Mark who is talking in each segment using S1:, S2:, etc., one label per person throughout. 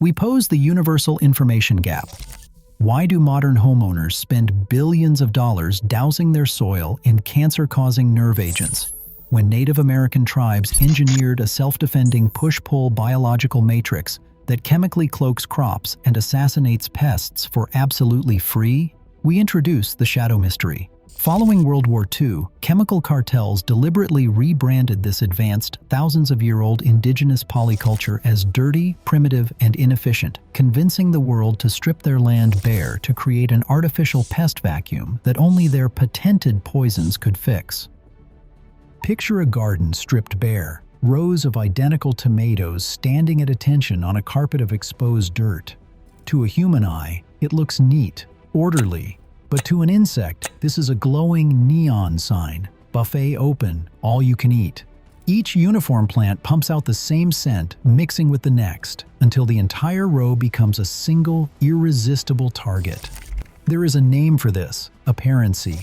S1: We pose the universal information gap. Why do modern homeowners spend billions of dollars dousing their soil in cancer-causing nerve agents, when Native American tribes engineered a self-defending push-pull biological matrix that chemically cloaks crops and assassinates pests for absolutely free? We introduce the shadow mystery. Following World War II, chemical cartels deliberately rebranded this advanced, thousands-of-year-old indigenous polyculture as dirty, primitive, and inefficient, convincing the world to strip their land bare to create an artificial pest vacuum that only their patented poisons could fix. Picture a garden stripped bare, rows of identical tomatoes standing at attention on a carpet of exposed dirt. To a human eye, it looks neat, orderly, but to an insect, this is a glowing neon sign. Buffet open, all you can eat. Each uniform plant pumps out the same scent, mixing with the next, until the entire row becomes a single, irresistible target. There is a name for this: apparency.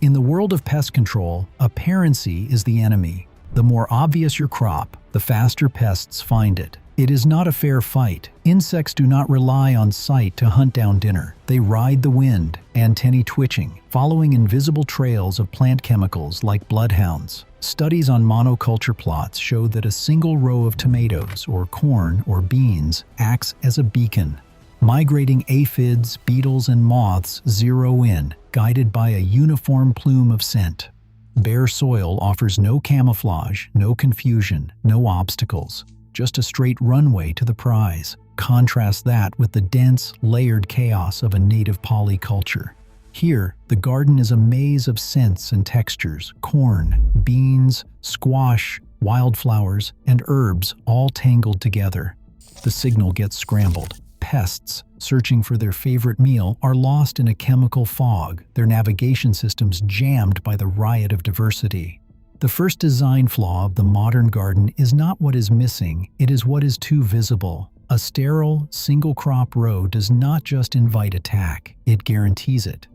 S1: In the world of pest control, apparency is the enemy. The more obvious your crop, the faster pests find it. It is not a fair fight. Insects do not rely on sight to hunt down dinner. They ride the wind, antennae twitching, following invisible trails of plant chemicals like bloodhounds. Studies on monoculture plots show that a single row of tomatoes, or corn, or beans acts as a beacon. Migrating aphids, beetles, and moths zero in, guided by a uniform plume of scent. Bare soil offers no camouflage, no confusion, no obstacles. Just a straight runway to the prize. Contrast that with the dense, layered chaos of a native polyculture. Here, the garden is a maze of scents and textures: corn, beans, squash, wildflowers, and herbs all tangled together. The signal gets scrambled. Pests, searching for their favorite meal, are lost in a chemical fog, their navigation systems jammed by the riot of diversity. The first design flaw of the modern garden is not what is missing, it is what is too visible. A sterile, single-crop row does not just invite attack, it guarantees it.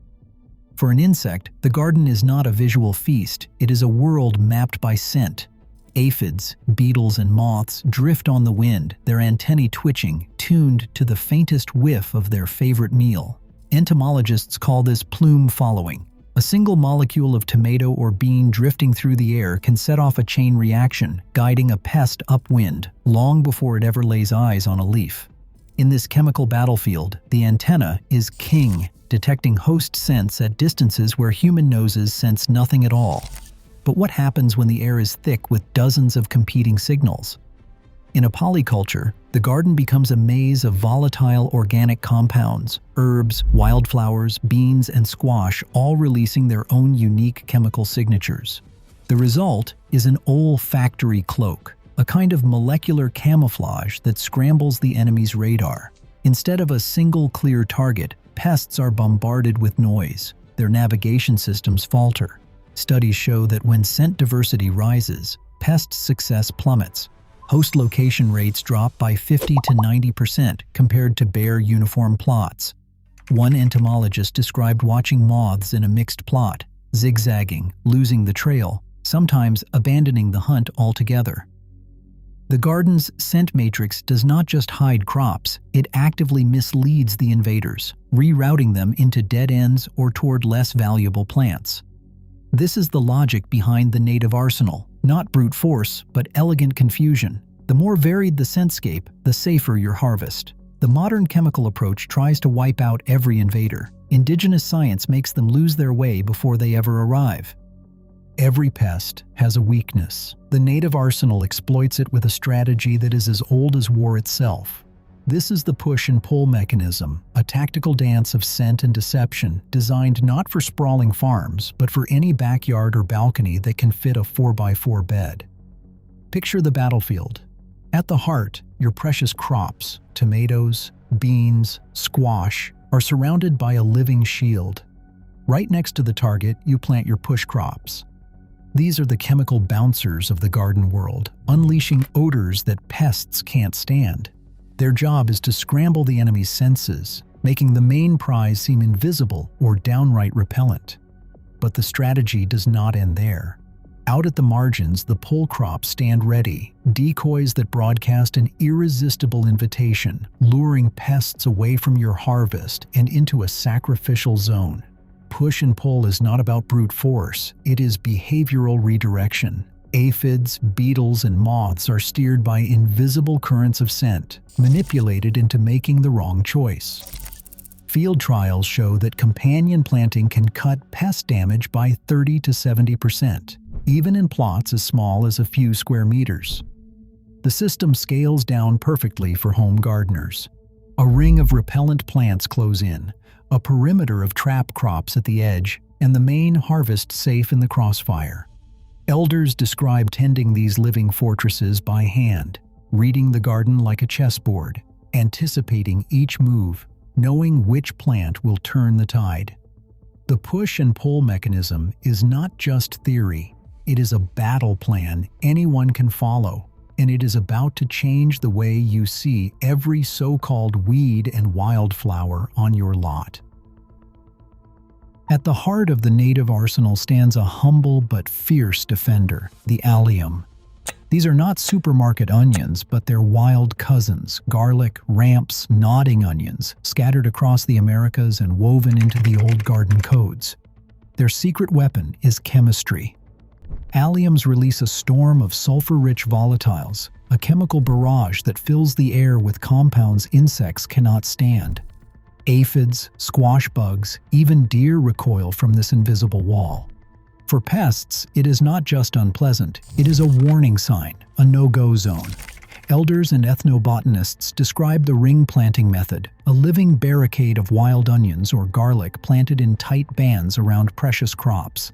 S1: For an insect, the garden is not a visual feast, it is a world mapped by scent. Aphids, beetles, and moths drift on the wind, their antennae twitching, tuned to the faintest whiff of their favorite meal. Entomologists call this plume following. A single molecule of tomato or bean drifting through the air can set off a chain reaction, guiding a pest upwind, long before it ever lays eyes on a leaf. In this chemical battlefield, the antenna is king, detecting host scents at distances where human noses sense nothing at all. But what happens when the air is thick with dozens of competing signals? In a polyculture, the garden becomes a maze of volatile organic compounds, herbs, wildflowers, beans, and squash, all releasing their own unique chemical signatures. The result is an olfactory cloak, a kind of molecular camouflage that scrambles the enemy's radar. Instead of a single clear target, pests are bombarded with noise. Their navigation systems falter. Studies show that when scent diversity rises, pest success plummets. Host location rates drop by 50 to 90% compared to bare uniform plots. One entomologist described watching moths in a mixed plot, zigzagging, losing the trail, sometimes abandoning the hunt altogether. The garden's scent matrix does not just hide crops, it actively misleads the invaders, rerouting them into dead ends or toward less valuable plants. This is the logic behind the native arsenal, not brute force, but elegant confusion. The more varied the scentscape, the safer your harvest. The modern chemical approach tries to wipe out every invader. Indigenous science makes them lose their way before they ever arrive. Every pest has a weakness. The native arsenal exploits it with a strategy that is as old as war itself. This is the push and pull mechanism, a tactical dance of scent and deception designed not for sprawling farms, but for any backyard or balcony that can fit a 4x4 bed. Picture the battlefield. At the heart, your precious crops, tomatoes, beans, squash, are surrounded by a living shield. Right next to the target, you plant your push crops. These are the chemical bouncers of the garden world, unleashing odors that pests can't stand. Their job is to scramble the enemy's senses, making the main prize seem invisible or downright repellent. But the strategy does not end there. Out at the margins, the pole crops stand ready, decoys that broadcast an irresistible invitation, luring pests away from your harvest and into a sacrificial zone. Push and pull is not about brute force, it is behavioral redirection. Aphids, beetles, and moths are steered by invisible currents of scent, manipulated into making the wrong choice. Field trials show that companion planting can cut pest damage by 30 to 70%, even in plots as small as a few square meters. The system scales down perfectly for home gardeners. A ring of repellent plants close in, a perimeter of trap crops at the edge, and the main harvest safe in the crossfire. Elders describe tending these living fortresses by hand, reading the garden like a chessboard, anticipating each move, knowing which plant will turn the tide. The push and pull mechanism is not just theory, it is a battle plan anyone can follow, and it is about to change the way you see every so-called weed and wildflower on your lot. At the heart of the native arsenal stands a humble but fierce defender, the allium. These are not supermarket onions, but they're wild cousins, garlic, ramps, nodding onions, scattered across the Americas and woven into the old garden codes. Their secret weapon is chemistry. Alliums release a storm of sulfur-rich volatiles, a chemical barrage that fills the air with compounds insects cannot stand. Aphids, squash bugs, even deer recoil from this invisible wall. For pests, it is not just unpleasant, it is a warning sign, a no-go zone. Elders and ethnobotanists describe the ring planting method, a living barricade of wild onions or garlic planted in tight bands around precious crops.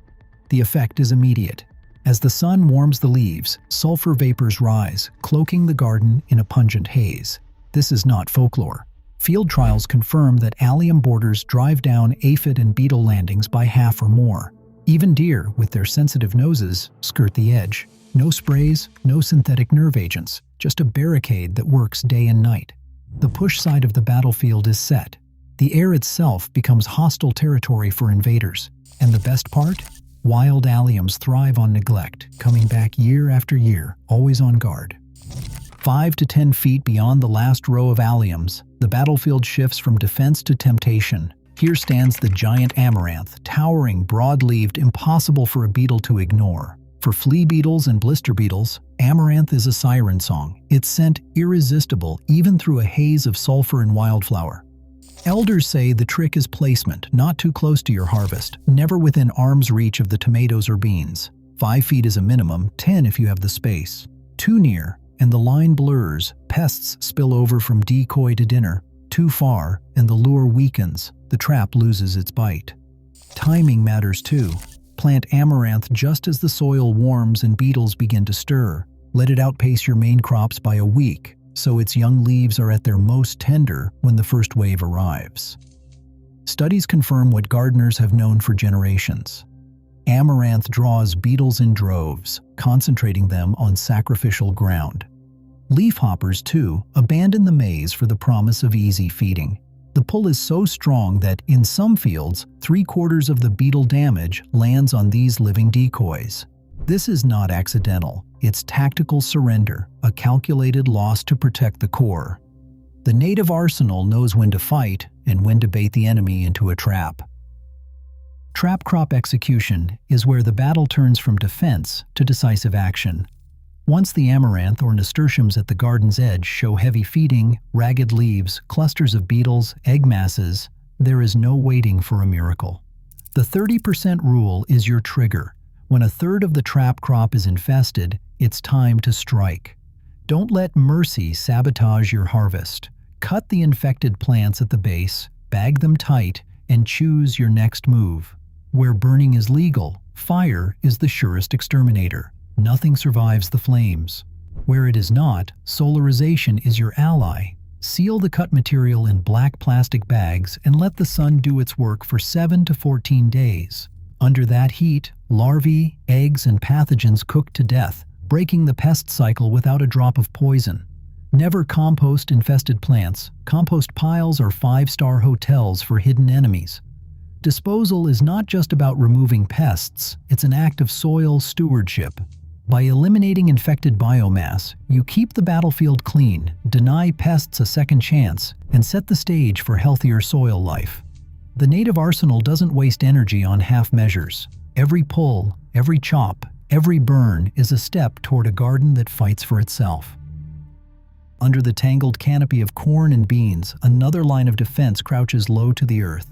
S1: The effect is immediate. As the sun warms the leaves, sulfur vapors rise, cloaking the garden in a pungent haze. This is not folklore. Field trials confirm that allium borders drive down aphid and beetle landings by half or more. Even deer, with their sensitive noses, skirt the edge. No sprays, no synthetic nerve agents, just a barricade that works day and night. The push side of the battlefield is set. The air itself becomes hostile territory for invaders. And the best part? Wild alliums thrive on neglect, coming back year after year, always on guard. 5 to 10 feet beyond the last row of alliums, the battlefield shifts from defense to temptation. Here stands the giant amaranth, towering, broad-leaved, impossible for a beetle to ignore. For flea beetles and blister beetles, amaranth is a siren song, its scent irresistible even through a haze of sulfur and wildflower. Elders say the trick is placement, not too close to your harvest, never within arm's reach of the tomatoes or beans. 5 feet is a minimum, 10 if you have the space. Too near, and the line blurs, pests spill over from decoy to dinner. Too far, and the lure weakens, the trap loses its bite. Timing matters too. Plant amaranth just as the soil warms and beetles begin to stir. Let it outpace your main crops by a week, so its young leaves are at their most tender when the first wave arrives. Studies confirm what gardeners have known for generations. Amaranth draws beetles in droves, concentrating them on sacrificial ground. Leafhoppers, too, abandon the maize for the promise of easy feeding. The pull is so strong that, in some fields, 3/4 of the beetle damage lands on these living decoys. This is not accidental. It's tactical surrender, a calculated loss to protect the core. The native arsenal knows when to fight and when to bait the enemy into a trap. Trap crop execution is where the battle turns from defense to decisive action. Once the amaranth or nasturtiums at the garden's edge show heavy feeding, ragged leaves, clusters of beetles, egg masses, there is no waiting for a miracle. The 30% rule is your trigger. When a third of the trap crop is infested, it's time to strike. Don't let mercy sabotage your harvest. Cut the infected plants at the base, bag them tight, and choose your next move. Where burning is legal, fire is the surest exterminator. Nothing survives the flames. Where it is not, solarization is your ally. Seal the cut material in black plastic bags and let the sun do its work for 7 to 14 days. Under that heat, larvae, eggs, and pathogens cook to death, breaking the pest cycle without a drop of poison. Never compost infested plants. Compost piles are 5-star hotels for hidden enemies. Disposal is not just about removing pests, it's an act of soil stewardship. By eliminating infected biomass, you keep the battlefield clean, deny pests a second chance, and set the stage for healthier soil life. The native arsenal doesn't waste energy on half measures. Every pull, every chop, every burn is a step toward a garden that fights for itself. Under the tangled canopy of corn and beans, another line of defense crouches low to the earth.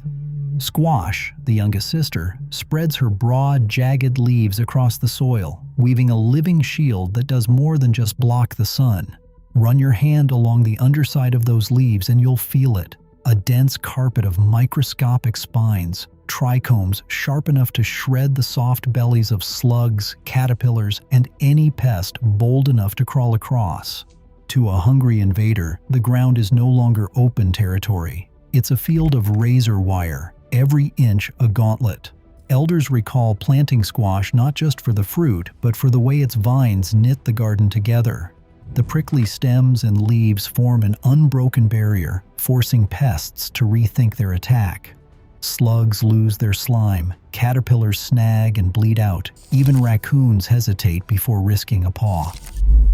S1: Squash, the youngest sister, spreads her broad, jagged leaves across the soil, weaving a living shield that does more than just block the sun. Run your hand along the underside of those leaves and you'll feel it. A dense carpet of microscopic spines, trichomes sharp enough to shred the soft bellies of slugs, caterpillars, and any pest bold enough to crawl across. To a hungry invader, the ground is no longer open territory. It's a field of razor wire, every inch a gauntlet. Elders recall planting squash not just for the fruit, but for the way its vines knit the garden together. The prickly stems and leaves form an unbroken barrier, forcing pests to rethink their attack. Slugs lose their slime, caterpillars snag and bleed out, even raccoons hesitate before risking a paw.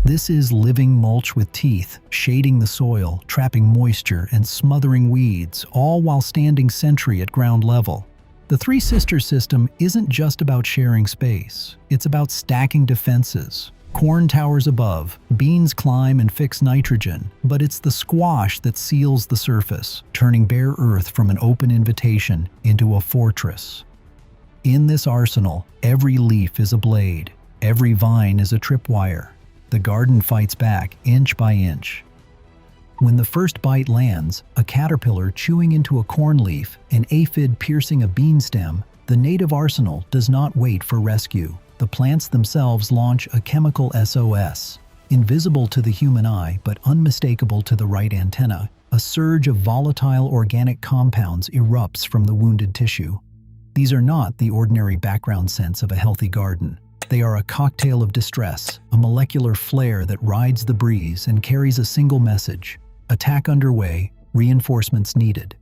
S1: This is living mulch with teeth, shading the soil, trapping moisture, and smothering weeds, all while standing sentry at ground level. The Three Sisters system isn't just about sharing space. It's about stacking defenses. Corn towers above, beans climb and fix nitrogen, but it's the squash that seals the surface, turning bare earth from an open invitation into a fortress. In this arsenal, every leaf is a blade, every vine is a tripwire. The garden fights back inch by inch. When the first bite lands, a caterpillar chewing into a corn leaf, an aphid piercing a bean stem, the native arsenal does not wait for rescue. The plants themselves launch a chemical SOS. Invisible to the human eye, but unmistakable to the right antenna, a surge of volatile organic compounds erupts from the wounded tissue. These are not the ordinary background scents of a healthy garden. They are a cocktail of distress, a molecular flare that rides the breeze and carries a single message: attack underway, reinforcements needed.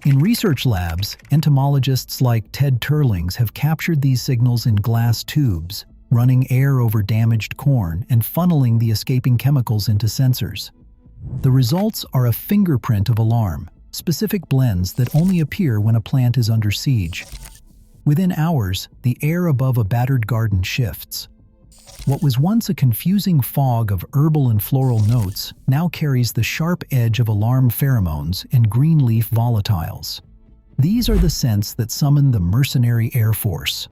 S1: In research labs, entomologists like Ted Turlings have captured these signals in glass tubes, running air over damaged corn and funneling the escaping chemicals into sensors. The results are a fingerprint of alarm, specific blends that only appear when a plant is under siege. Within hours, the air above a battered garden shifts. What was once a confusing fog of herbal and floral notes now carries the sharp edge of alarm pheromones and green leaf volatiles. These are the scents that summon the Mercenary Air Force.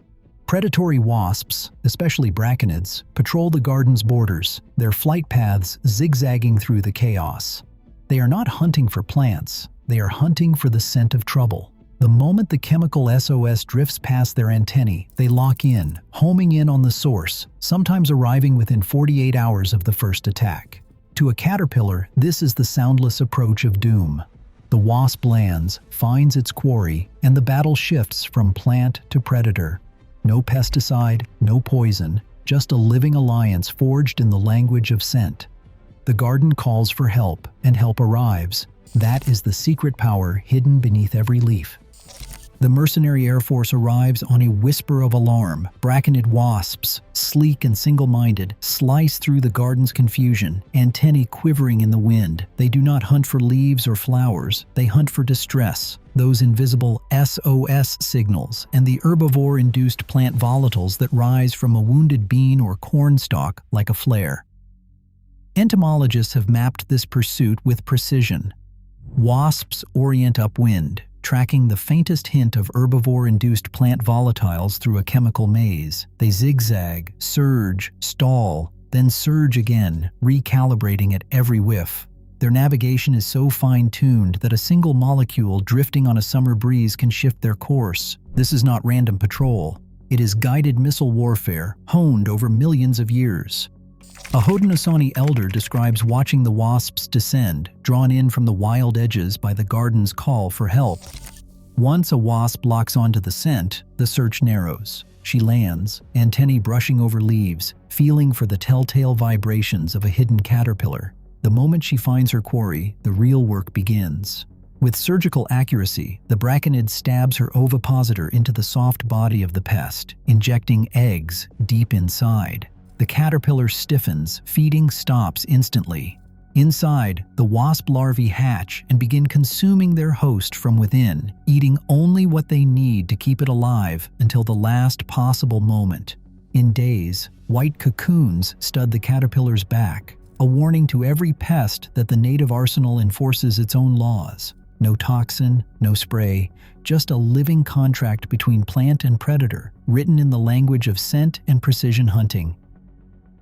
S1: Predatory wasps, especially braconids, patrol the garden's borders, their flight paths zigzagging through the chaos. They are not hunting for plants, they are hunting for the scent of trouble. The moment the chemical SOS drifts past their antennae, they lock in, homing in on the source, sometimes arriving within 48 hours of the first attack. To a caterpillar, this is the soundless approach of doom. The wasp lands, finds its quarry, and the battle shifts from plant to predator. No pesticide, no poison, just a living alliance forged in the language of scent. The garden calls for help, and help arrives. That is the secret power hidden beneath every leaf. The Mercenary Air Force arrives on a whisper of alarm. Braconid wasps, sleek and single-minded, slice through the garden's confusion, antennae quivering in the wind. They do not hunt for leaves or flowers. They hunt for distress, those invisible SOS signals, and the herbivore-induced plant volatiles that rise from a wounded bean or corn stalk like a flare. Entomologists have mapped this pursuit with precision. Wasps orient upwind, tracking the faintest hint of herbivore-induced plant volatiles through a chemical maze. They zigzag, surge, stall, then surge again, recalibrating at every whiff. Their navigation is so fine-tuned that a single molecule drifting on a summer breeze can shift their course. This is not random patrol. It is guided missile warfare, honed over millions of years. A Haudenosaunee elder describes watching the wasps descend, drawn in from the wild edges by the garden's call for help. Once a wasp locks onto the scent, the search narrows. She lands, antennae brushing over leaves, feeling for the telltale vibrations of a hidden caterpillar. The moment she finds her quarry, the real work begins. With surgical accuracy, the braconid stabs her ovipositor into the soft body of the pest, injecting eggs deep inside. The caterpillar stiffens, feeding stops instantly. Inside, the wasp larvae hatch and begin consuming their host from within, eating only what they need to keep it alive until the last possible moment. In days, white cocoons stud the caterpillar's back, a warning to every pest that the native arsenal enforces its own laws. No toxin, no spray, just a living contract between plant and predator, written in the language of scent and precision hunting.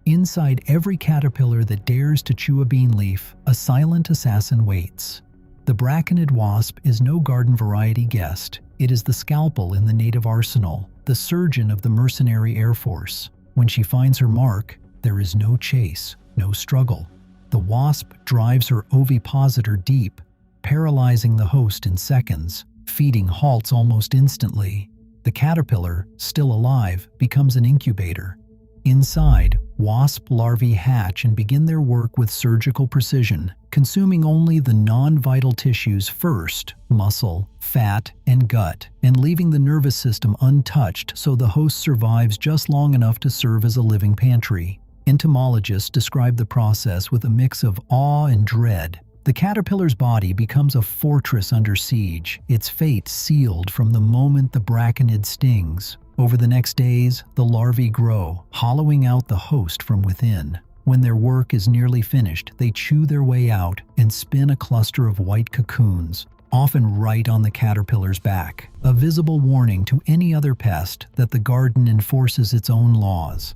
S1: Inside every caterpillar that dares to chew a bean leaf, a silent assassin waits. The braconid wasp is no garden variety guest. It is the scalpel in the native arsenal, the surgeon of the Mercenary Air Force. When she finds her mark, there is no chase, no struggle. The wasp drives her ovipositor deep, paralyzing the host in seconds. Feeding halts almost instantly. The caterpillar, still alive, becomes an incubator. Inside, wasp larvae hatch and begin their work with surgical precision, consuming only the non-vital tissues first, muscle, fat, and gut, and leaving the nervous system untouched so the host survives just long enough to serve as a living pantry. Entomologists describe the process with a mix of awe and dread. The caterpillar's body becomes a fortress under siege, its fate sealed from the moment the braconid stings. Over the next days, the larvae grow, hollowing out the host from within. When their work is nearly finished, they chew their way out and spin a cluster of white cocoons, often right on the caterpillar's back, a visible warning to any other pest that the garden enforces its own laws.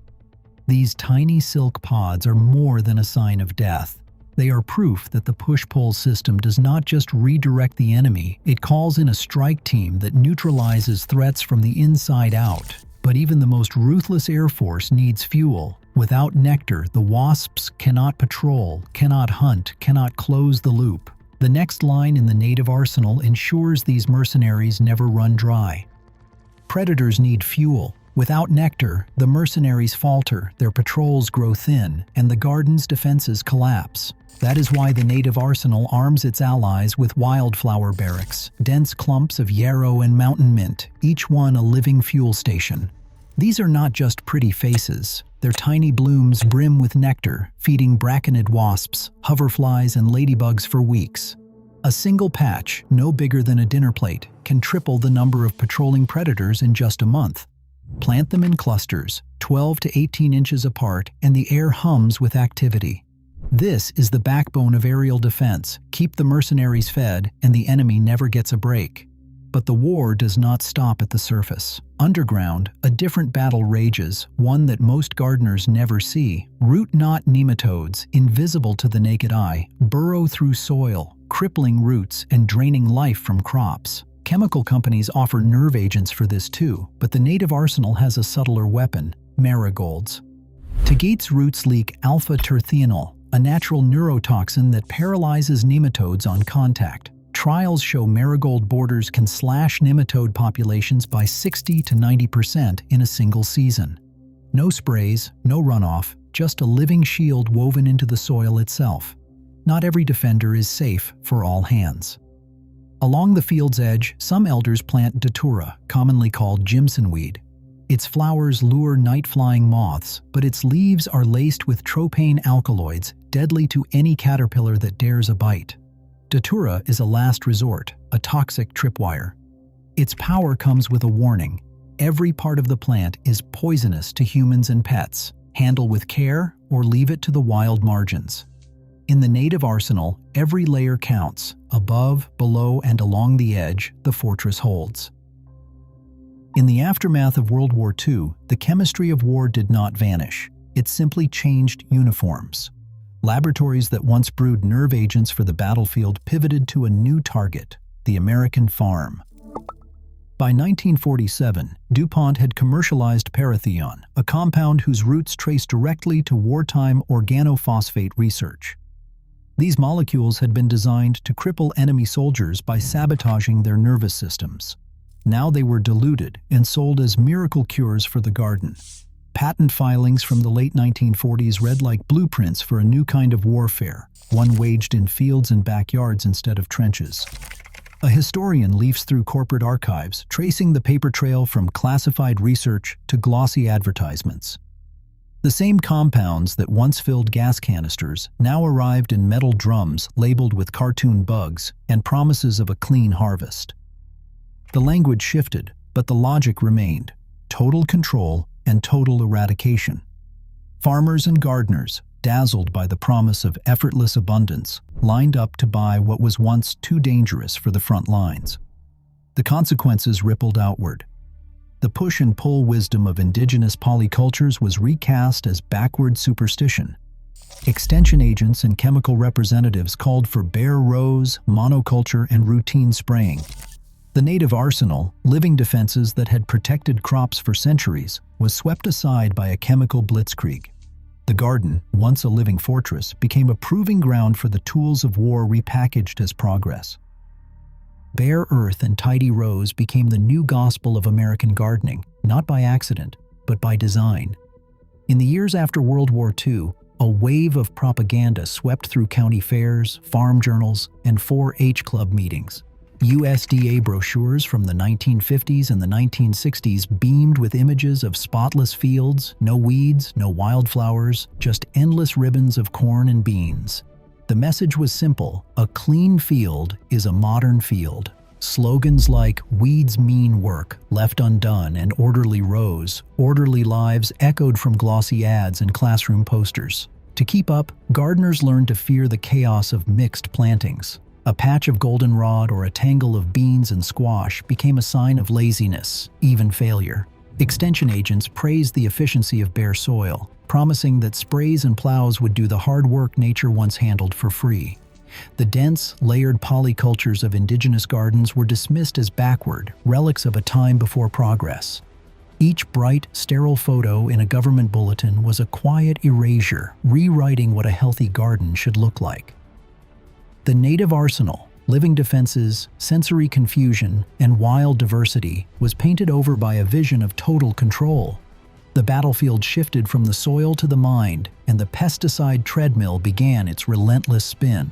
S1: These tiny silk pods are more than a sign of death. They are proof that the push-pull system does not just redirect the enemy, it calls in a strike team that neutralizes threats from the inside out. But even the most ruthless Air Force needs fuel. Without nectar, the wasps cannot patrol, cannot hunt, cannot close the loop. The next line in the native arsenal ensures these mercenaries never run dry. Predators need fuel. Without nectar, the mercenaries falter, their patrols grow thin, and the garden's defenses collapse. That is why the native arsenal arms its allies with wildflower barracks, dense clumps of yarrow and mountain mint, each one a living fuel station. These are not just pretty faces. Their tiny blooms brim with nectar, feeding braconid wasps, hoverflies, and ladybugs for weeks. A single patch, no bigger than a dinner plate, can triple the number of patrolling predators in just a month. Plant them in clusters, 12 to 18 inches apart, and the air hums with activity. This is the backbone of aerial defense. Keep the mercenaries fed, and the enemy never gets a break. But the war does not stop at the surface. Underground, a different battle rages, one that most gardeners never see. Root knot nematodes, invisible to the naked eye, burrow through soil, crippling roots and draining life from crops. Chemical companies offer nerve agents for this too, but the native arsenal has a subtler weapon: marigolds. Tagate's roots leak alpha-terthianol, a natural neurotoxin that paralyzes nematodes on contact. Trials show marigold borders can slash nematode populations by 60 to 90% in a single season. No sprays, no runoff, just a living shield woven into the soil itself. Not every defender is safe for all hands. Along the field's edge, some elders plant datura, commonly called jimsonweed. Its flowers lure night-flying moths, but its leaves are laced with tropane alkaloids, deadly to any caterpillar that dares a bite. Datura is a last resort, a toxic tripwire. Its power comes with a warning. Every part of the plant is poisonous to humans and pets. Handle with care or leave it to the wild margins. In the native arsenal, every layer counts. Above, below, and along the edge, the fortress holds. In the aftermath of World War II, the chemistry of war did not vanish. It simply changed uniforms. Laboratories that once brewed nerve agents for the battlefield pivoted to a new target: the American farm. By 1947, DuPont had commercialized parathion, a compound whose roots trace directly to wartime organophosphate research. These molecules had been designed to cripple enemy soldiers by sabotaging their nervous systems. Now they were diluted and sold as miracle cures for the garden. Patent filings from the late 1940s read like blueprints for a new kind of warfare, one waged in fields and backyards instead of trenches. A historian leafs through corporate archives, tracing the paper trail from classified research to glossy advertisements. The same compounds that once filled gas canisters now arrived in metal drums labeled with cartoon bugs and promises of a clean harvest. The language shifted, but the logic remained: total control and total eradication. Farmers and gardeners, dazzled by the promise of effortless abundance, lined up to buy what was once too dangerous for the front lines. The consequences rippled outward. The push and pull wisdom of indigenous polycultures was recast as backward superstition. Extension agents and chemical representatives called for bare rows, monoculture, and routine spraying. The native arsenal, living defenses that had protected crops for centuries, was swept aside by a chemical blitzkrieg. The garden, once a living fortress, became a proving ground for the tools of war repackaged as progress. Bare earth and tidy rows became the new gospel of American gardening, not by accident, but by design. In the years after World War II, a wave of propaganda swept through county fairs, farm journals, and 4-H club meetings. USDA brochures from the 1950s and the 1960s beamed with images of spotless fields, no weeds, no wildflowers, just endless ribbons of corn and beans. The message was simple: a clean field is a modern field. Slogans like "Weeds mean work, left undone," and "Orderly rows, orderly lives" echoed from glossy ads and classroom posters. To keep up, gardeners learned to fear the chaos of mixed plantings. A patch of goldenrod or a tangle of beans and squash became a sign of laziness, even failure. Extension agents praised the efficiency of bare soil, promising that sprays and plows would do the hard work nature once handled for free. The dense, layered polycultures of indigenous gardens were dismissed as backward, relics of a time before progress. Each bright, sterile photo in a government bulletin was a quiet erasure, rewriting what a healthy garden should look like. The native arsenal, living defenses, sensory confusion, and wild diversity was painted over by a vision of total control. The battlefield shifted from the soil to the mind, and the pesticide treadmill began its relentless spin.